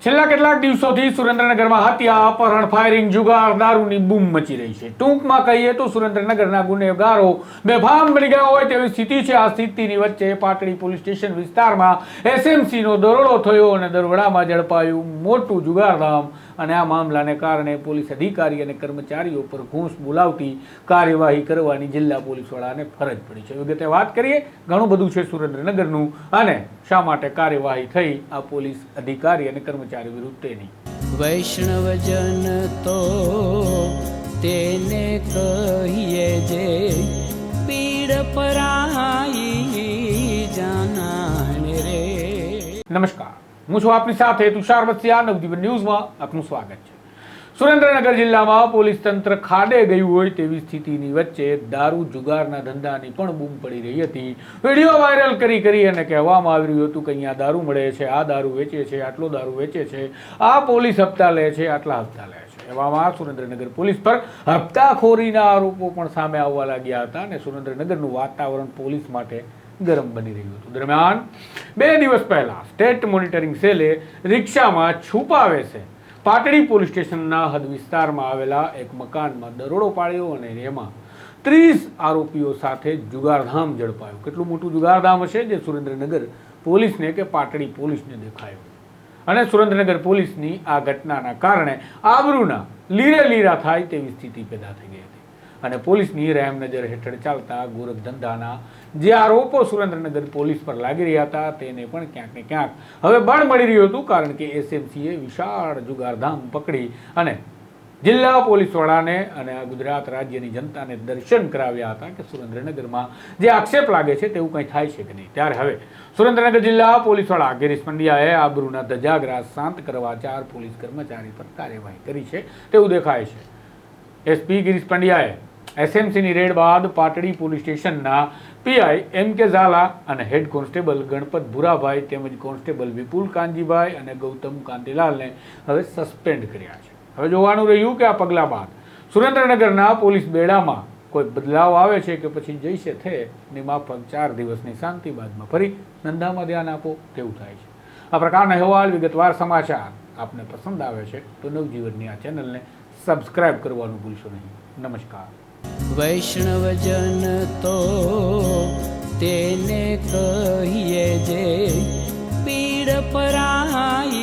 છેલ્લા કેટલાક દિવસોથી સુરેન્દ્રનગરમાં હત્યા, અપહરણ, ફાયરિંગ, જુગાર, દારૂની બૂમ મચી રહી છે. ટૂંકમાં કહીએ તો સુરેન્દ્રનગરના ગુનેગારો બેફામ બની ગયા હોય તેવી સ્થિતિ છે. આ સ્થિતિની વચ્ચે પાટડી પોલીસ સ્ટેશન વિસ્તારમાં એસએમસીનો દરોડો થયો અને દરોડામાં ઝડપાયું મોટું જુગારધામ. અને આ મામલાને કારણે પોલીસ અધિકારી અને કર્મચારીઓ પર ઘૂસ બોલાવતી કાર્યવાહી કરવાની જિલ્લા પોલીસ વડાને ફરજ પડી છે. વિગતે વાત કરીએ, ઘણું બધું છે સુરેન્દ્રનગરનું અને શા માટે કાર્યવાહી થઈ આ પોલીસ અધિકારી અને કર્મચારી વિરુદ્ધ તેની. વૈષ્ણવજન તો તેને કહીએ જે પીડ પરાઈ જાનાને રે. નમસ્કાર, હું છું આપની સાથે તુષાર વત્સિયા. નવજીવન ન્યૂઝમાં આપનું સ્વાગત છે. સુરેન્દ્રનગર જિલ્લામાં પોલીસ તંત્ર ખાડે ગયું હોય તેવી સ્થિતિની વચ્ચે દારૂ જુગારના ધંધાની પણ બૂમ પડી રહી હતી. વિડીયો વાયરલ કરી અને કહેવામાં આવી રહ્યું હતું કે અહીંયા દારૂ મળે છે, આ દારૂ વેચે છે, આટલો દારૂ વેચે છે, આ પોલીસ હપ્તા લે છે, આટલા હપ્તા લે છે. એવામાં સુરેન્દ્રનગર પોલીસ પર હપ્તાખોરીના આરોપો પણ સામે આવવા લાગ્યા હતા અને સુરેન્દ્રનગરનું વાતાવરણ પોલીસ માટે ગરમ બની રહ્યું હતું. દરમિયાન 2 દિવસ પહેલા સ્ટેટ મોનિટરિંગ સેલે રિક્ષામાં છુપાવે છે પાટડી પોલીસ સ્ટેશનના હદ વિસ્તારમાં આવેલા એક મકાનમાં દરોડો પાડ્યો અને એમાં 30 આરોપીઓ સાથે જુગારધામ ઝડપાયું. કેટલું મોટું જુગારધામ હશે જે સુરેન્દ્રનગર પોલીસને કે પાટડી પોલીસને દેખાયું. અને સુરેન્દ્રનગર પોલીસની આ ઘટનાના કારણે આબરૂના લીરે લીરા થાય તેવી સ્થિતિ પેદા થઈ ગઈ હતી. અને પોલીસની રહેમનજર હેઠળ ચાલતા ગોરખ ધંધાના જે આરોપો સુરેન્દ્રનગર પોલીસ પર લાગી રહ્યા હતા તેને પણ ક્યાંક ને ક્યાંક હવે બળ મળી રહ્યું હતું. કારણ કે એસએમસીએ વિશાળ જુગારધામ પકડી અને જિલ્લા પોલીસ વડાને અને ગુજરાત રાજ્યની જનતાને દર્શન કરાવ્યા હતા કે સુરેન્દ્રનગરમાં જે આક્ષેપ લાગે છે તેવું કંઈ થાય છે કે નહીં. ત્યારે હવે સુરેન્દ્રનગર જિલ્લા પોલીસ વડા ગિરીશ પંડ્યાએ આબરૂના ધજાગરા શાંત કરવા 4 પોલીસ કર્મચારી પર કાર્યવાહી કરી છે તેવું દેખાય છે. એસપી ગિરીશ પંડ્યાએ એસએમસીની રેડ બાદ પાટડી પોલીસ સ્ટેશનના પીઆઈ એમ કે ઝાલા અને હેડ કોન્સ્ટેબલ ગણપત ભુરાભાઈ તેમજ કોન્સ્ટેબલ વિપુલ કાનજીભાઈ અને ગૌતમ કાંતિલાલને હવે સસ્પેન્ડ કર્યા છે. હવે જોવાનું રહ્યું કે આ પગલા બાદ સુરેન્દ્રનગરના પોલીસ બેડામાં કોઈ બદલાવ આવે છે કે પછી જઈશે થેની માફક 4 દિવસની શાંતિ બાદમાં ફરી ધંધામાં ધ્યાન આપો તેવું થાય છે. આ પ્રકારના અહેવાલ, વિગતવાર સમાચાર આપને પસંદ આવે છે તો નવજીવનની આ ચેનલને સબસ્ક્રાઇબ કરવાનું ભૂલશો નહીં. નમસ્કાર. વૈષ્ણવજન તો તેને કહીએ જે પીડ પરાઈ